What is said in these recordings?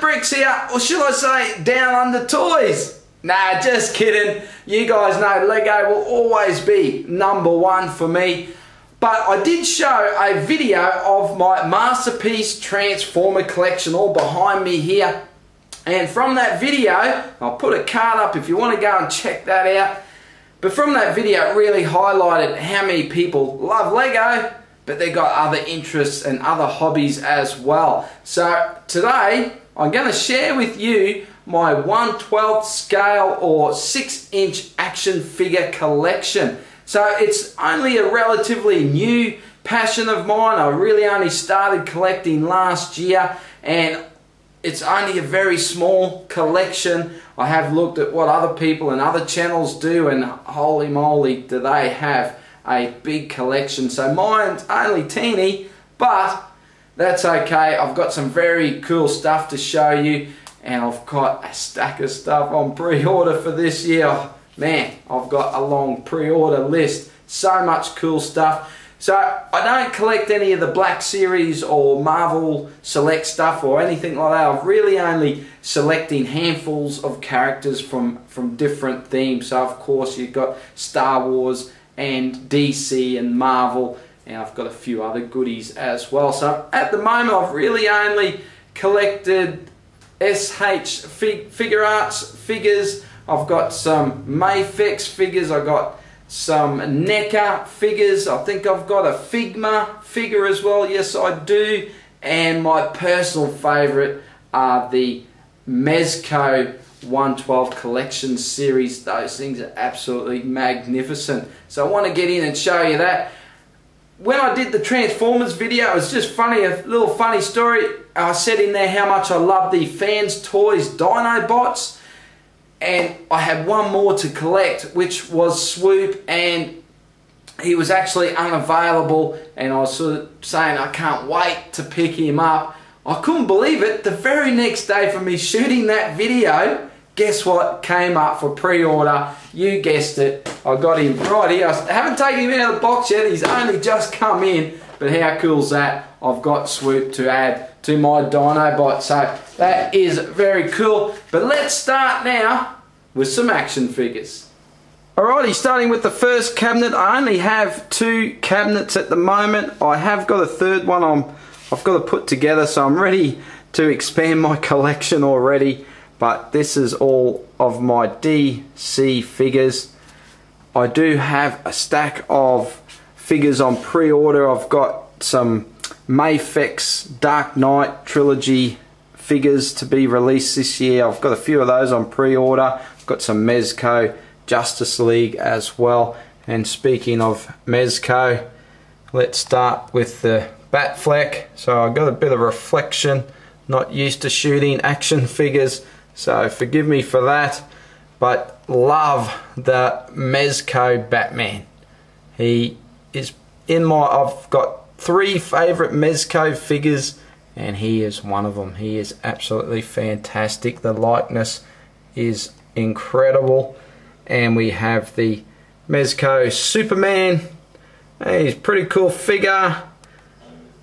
Bricks here, or should I say Down Under Toys? Nah, just kidding. You guys know Lego will always be #1 for me. But I did show a video of my Masterpiece Transformer collection all behind me here. And from that video, I'll put a card up if you want to go and check that out. But from that video, it really highlighted how many people love Lego, but they've got other interests and other hobbies as well. So today, I'm going to share with you my 1/12 scale or 6-inch action figure collection. So it's only a relatively new passion of mine. I really only started collecting last year, and it's only a very small collection. I have looked at what other people and other channels do, and holy moly, do they have a big collection. So mine's only teeny, but that's okay. I've got some very cool stuff to show you, and I've got a stack of stuff on pre-order for this year. Man, I've got a long pre-order list. So much cool stuff. So I don't collect any of the Black Series or Marvel Select stuff or anything like that. I'm really only selecting handfuls of characters from different themes. So of course you've got Star Wars and DC and Marvel, and I've got a few other goodies as well. So at the moment I've really only collected SH Figure Arts figures. I've got some Mayfix figures, I've got some NECA figures, I think I've got a Figma figure as well, yes I do, and my personal favourite are the Mezco 1/12 collection series. Those things are absolutely magnificent. So I want to get in and show you that. When I did the Transformers video, it was just funny, a little funny story. I said in there how much I love the Fans Toys Dinobots. And I had one more to collect, which was Swoop, and he was actually unavailable, and I was sort of saying I can't wait to pick him up. I couldn't believe it. The very next day from me shooting that video, guess what came up for pre-order? You guessed it, I got him right here. I haven't taken him out of the box yet, he's only just come in, but how cool is that? I've got Swoop to add to my Dinobot, so that is very cool. But let's start now with some action figures. Alrighty, starting with the first cabinet. I only have 2 cabinets at the moment. I have got a third one I've got to put together, so I'm ready to expand my collection already. But this is all of my DC figures. I do have a stack of figures on pre-order. I've got some Mayfix Dark Knight trilogy figures to be released this year. I've got a few of those on pre-order. I've got some Mezco Justice League as well. And speaking of Mezco, let's start with the Batfleck. So I've got a bit of reflection, not used to shooting action figures, so forgive me for that, but love the Mezco Batman. He is in my, I've got 3 favourite Mezco figures, and he is one of them. He is absolutely fantastic. The likeness is incredible. And we have the Mezco Superman. He's a pretty cool figure.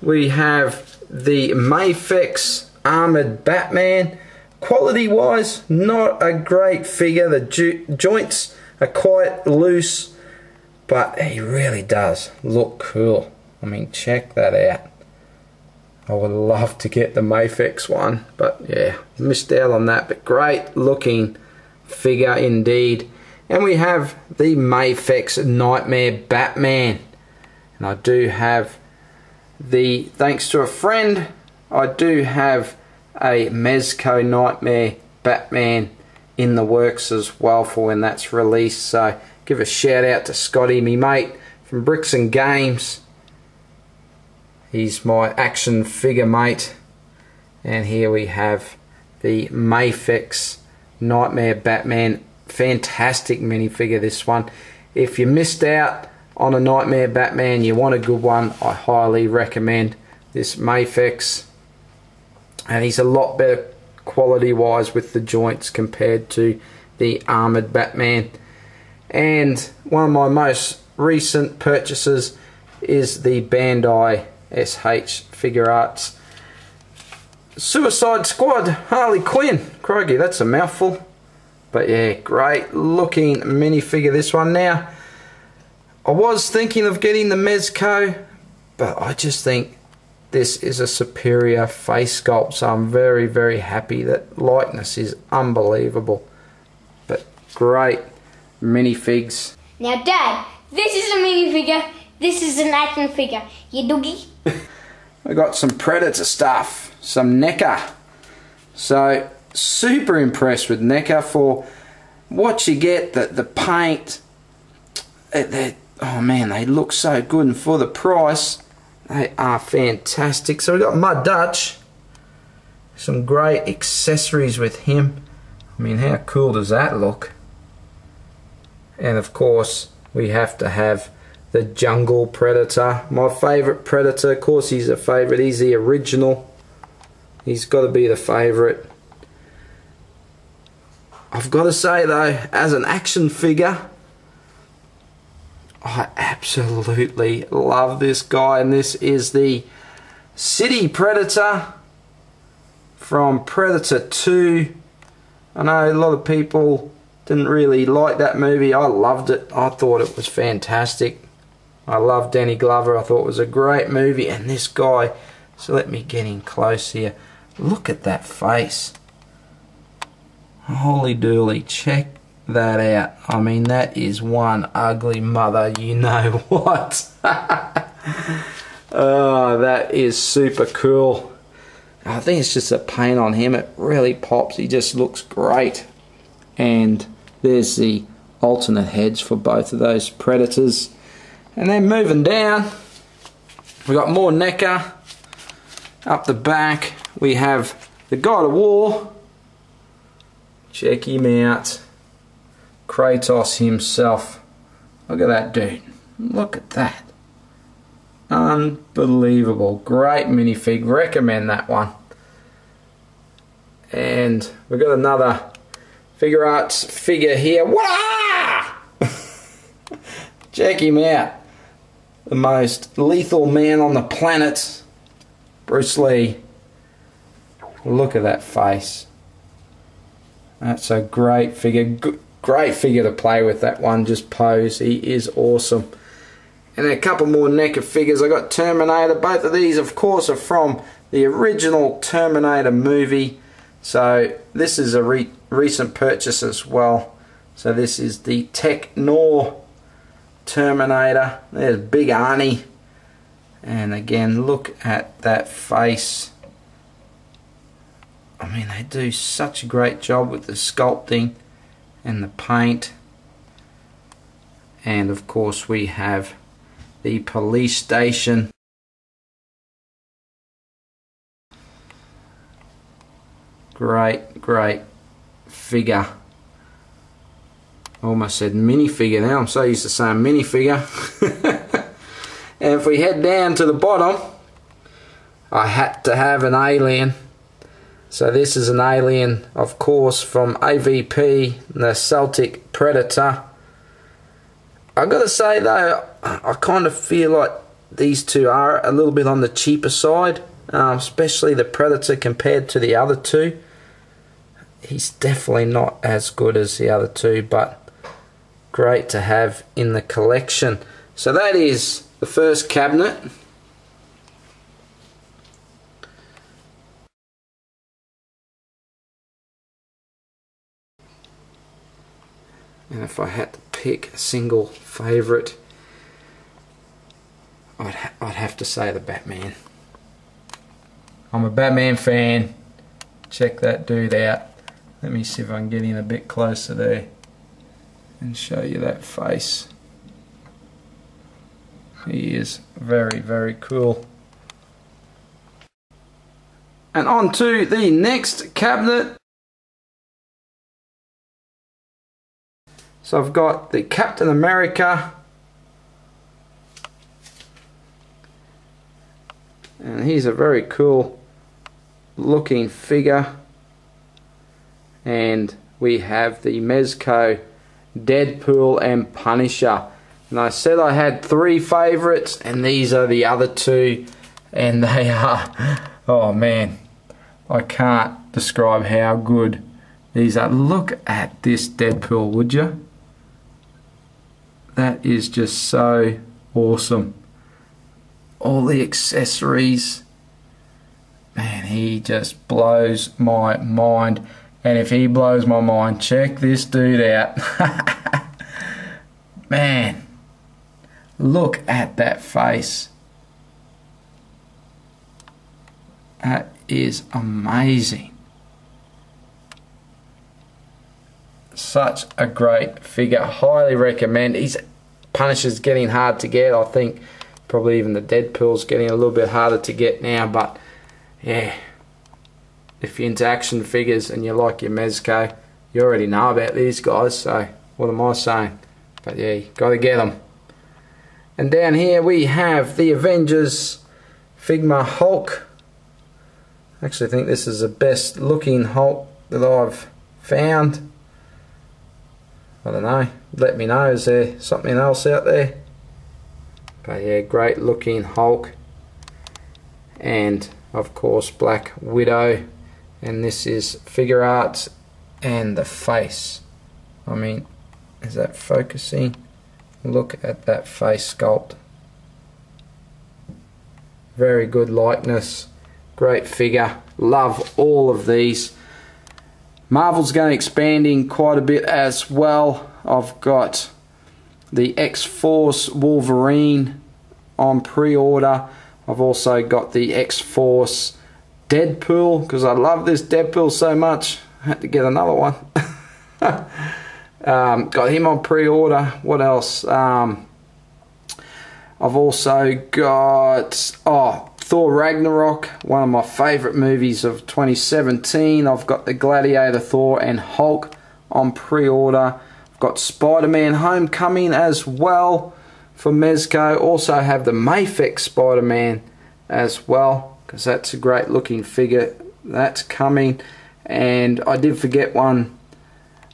We have the Mayfix Armored Batman. Quality wise, not a great figure. The joints are quite loose, but he really does look cool. I mean, check that out. I would love to get the Mayfix one, but yeah, missed out on that. But great looking figure indeed. And we have the Mayfix Nightmare Batman. And I do have the, thanks to a friend, I do have a Mezco Nightmare Batman in the works as well for when that's released. So give a shout out to Scotty, me mate from Bricks and Games. He's my action figure mate. And here we have the Mayfix Nightmare Batman. Fantastic minifigure, this one. If you missed out on a Nightmare Batman, you want a good one, I highly recommend this Mayfix. And he's a lot better quality wise with the joints compared to the Armored Batman. And one of my most recent purchases is the Bandai SH Figure Arts Suicide Squad Harley Quinn. Crikey, that's a mouthful. But yeah, great looking minifigure, this one. Now, I was thinking of getting the Mezco, but I just think this is a superior face sculpt, so I'm very, very happy. That likeness is unbelievable. But great minifigs. Now, Dad, this is a minifigure, this is an action figure. You doogie? I got some Predator stuff, some NECA. So, super impressed with NECA for what you get, the paint. Oh man, they look so good, and for the price, they are fantastic. So we got Mud Dutch, some great accessories with him. I mean, how cool does that look? And of course, we have to have the Jungle Predator, my favourite Predator. Of course, he's a favourite. He's the original. He's got to be the favourite. I've got to say though, as an action figure, I absolutely love this guy, and this is the City Predator from Predator 2. I know a lot of people didn't really like that movie. I loved it. I thought it was fantastic. I love Danny Glover. I thought it was a great movie, and this guy, so let me get in close here. Look at that face. Holy dooly, check that out. I mean, that is one ugly mother, you know what. Oh, that is super cool. I think it's just a paint on him. It really pops. He just looks great. And there's the alternate heads for both of those Predators. And then moving down, we got more NECA. Up the back, we have the God of War. Check him out. Kratos himself. Look at that dude. Look at that. Unbelievable. Great minifig. Recommend that one. And we've got another Figure Arts figure here. Wah! Check him out. The most lethal man on the planet. Bruce Lee. Look at that face. That's a great figure. Great figure to play with, that one. Just pose. He is awesome. And then a couple more NECA figures. I got Terminator. Both of these, of course, are from the original Terminator movie. So this is a recent purchase as well. So this is the Tech-Nor Terminator. There's Big Arnie. And again, look at that face. I mean, they do such a great job with the sculpting and the paint. And of course we have the police station. Great, great figure. I almost said minifigure now. I'm so used to saying minifigure. And if we head down to the bottom, I had to have an alien. So this is an alien, of course, from AVP, the Celtic Predator. I've got to say though, I kind of feel like these two are a little bit on the cheaper side, especially the Predator compared to the other two. He's definitely not as good as the other two, but great to have in the collection. So that is the first cabinet. And if I had to pick a single favourite, I'd have to say the Batman. I'm a Batman fan. Check that dude out. Let me see if I can get in a bit closer there and show you that face. He is very, very cool. And on to the next cabinet. So I've got the Captain America. And he's a very cool looking figure. And we have the Mezco, Deadpool and Punisher. And I said I had three favourites, and these are the other two. And they are, oh man, I can't describe how good these are. Look at this Deadpool, would you? That is just so awesome. All the accessories. Man, he just blows my mind. And if he blows my mind, check this dude out. Man, look at that face. That is amazing. Such a great figure. Highly recommend. His Punisher's getting hard to get. I think probably even the Deadpool's getting a little bit harder to get now, but yeah, if you're into action figures and you like your Mezco, you already know about these guys, so what am I saying? But yeah, you gotta get them. And down here we have the Avengers Figma Hulk. I actually think this is the best looking Hulk that I've found. I don't know, let me know, is there something else out there? But yeah, great looking Hulk. And of course Black Widow, and this is figure art and the face. I mean, is that focusing? Look at that face sculpt. Very good likeness, great figure, love all of these. Marvel's going expanding quite a bit as well. I've got the X-Force Wolverine on pre-order. I've also got the X-Force Deadpool, because I love this Deadpool so much. I had to get another one. Got him on pre-order. What else? I've also got Thor Ragnarok, one of my favourite movies of 2017. I've got the Gladiator Thor and Hulk on pre-order. I've got Spider-Man Homecoming as well for Mezco. Also have the Mafex Spider-Man as well, because that's a great looking figure. That's coming. And I did forget one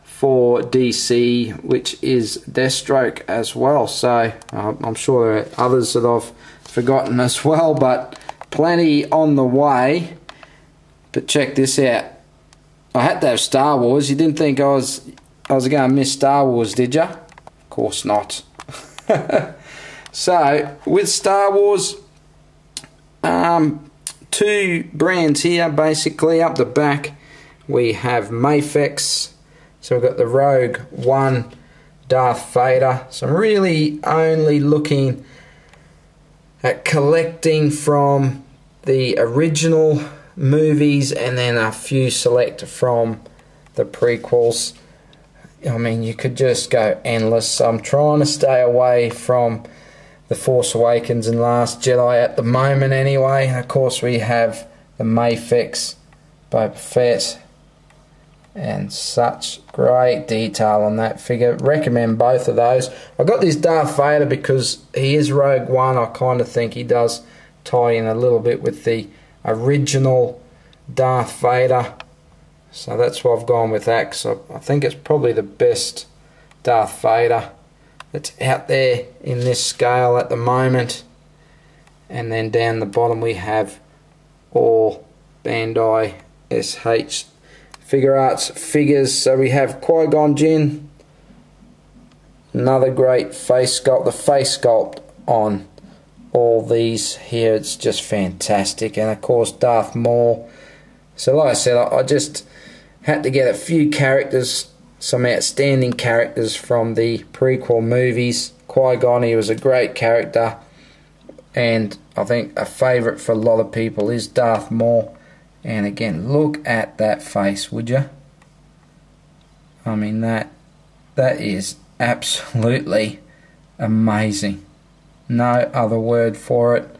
for DC, which is Deathstroke as well. So I'm sure there are others that I've forgotten as well, but plenty on the way. But check this out. I had to have Star Wars. You didn't think I was going to miss Star Wars, did you? Of course not. So with Star Wars, two brands here basically. Up the back we have Mafex. So we've got the Rogue One Darth Vader. So I'm really only looking at collecting from the original movies and then a few select from the prequels. I mean, you could just go endless. So I'm trying to stay away from The Force Awakens and Last Jedi at the moment anyway. And of course we have the Mafex Boba Fett, and such great detail on that figure. Recommend both of those. I got this Darth Vader because he is Rogue One. I kind of think he does tie in a little bit with the original Darth Vader. So that's why I've gone with that, because I think it's probably the best Darth Vader that's out there in this scale at the moment. And then down the bottom we have all Bandai SH Figure Arts figures. So we have Qui-Gon Jinn, another great face sculpt. The face sculpt on all these here, it's just fantastic. And of course Darth Maul. So like I said, I just had to get a few characters, some outstanding characters from the prequel movies. Qui-Gon, he was a great character, and I think a favourite for a lot of people is Darth Maul. And again, look at that face, would you? I mean, that is absolutely amazing. No other word for it.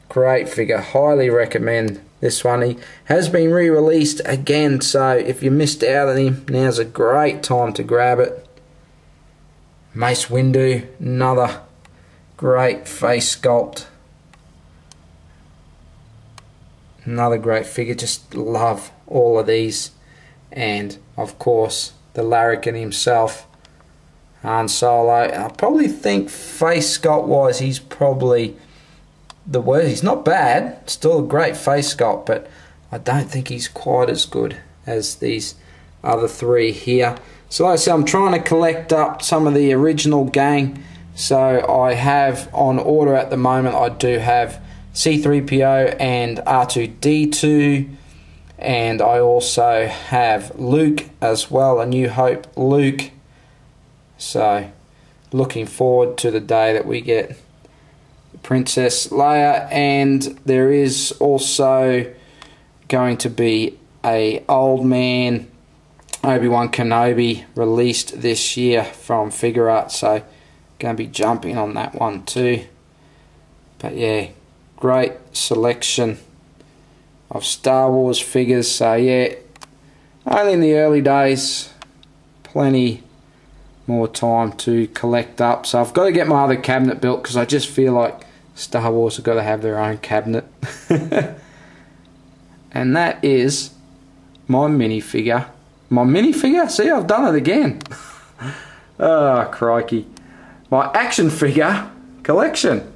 Great figure. Highly recommend this one. He has been re-released again, so if you missed out on him, now's a great time to grab it. Mace Windu, another great face sculpt. Another great figure. Just love all of these. And of course the Larrikin himself, Han Solo. I probably think face sculpt wise he's probably the worst. He's not bad, still a great face sculpt, but I don't think he's quite as good as these other three here. So like I said, I'm trying to collect up some of the original gang. So I have on order at the moment, I do have C-3PO and R2-D2, and I also have Luke as well, A New Hope Luke. So looking forward to the day that we get Princess Leia, and there is also going to be a Old Man Obi-Wan Kenobi released this year from Figure Art, so going to be jumping on that one too. But yeah, great selection of Star Wars figures. So yeah, only in the early days, plenty more time to collect up. So I've got to get my other cabinet built because I just feel like Star Wars have got to have their own cabinet. And that is my minifigure. My minifigure? See, I've done it again. Oh, crikey. My action figure collection.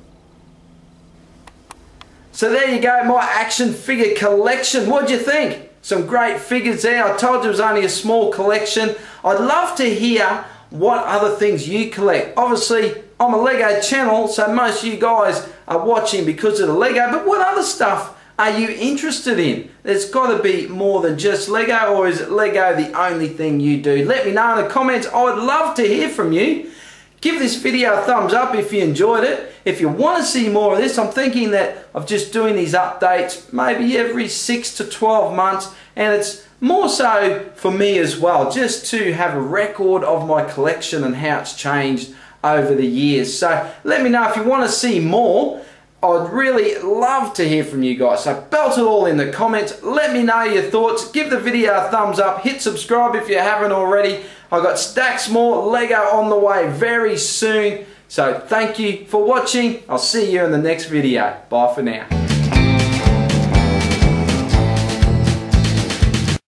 So there you go, my action figure collection. What'd you think? Some great figures there. I told you it was only a small collection. I'd love to hear what other things you collect. Obviously, I'm a Lego channel, so most of you guys are watching because of the Lego, but what other stuff are you interested in? There's got to be more than just Lego, or is Lego the only thing you do? Let me know in the comments. I would love to hear from you. Give this video a thumbs up if you enjoyed it. If you want to see more of this, I'm thinking that of just doing these updates maybe every 6 to 12 months, and it's more so for me as well, just to have a record of my collection and how it's changed over the years. So let me know if you want to see more. I'd really love to hear from you guys, so belt it all in the comments. Let me know your thoughts. Give the video a thumbs up. Hit subscribe if you haven't already. I've got stacks more Lego on the way very soon. So thank you for watching. I'll see you in the next video. Bye for now.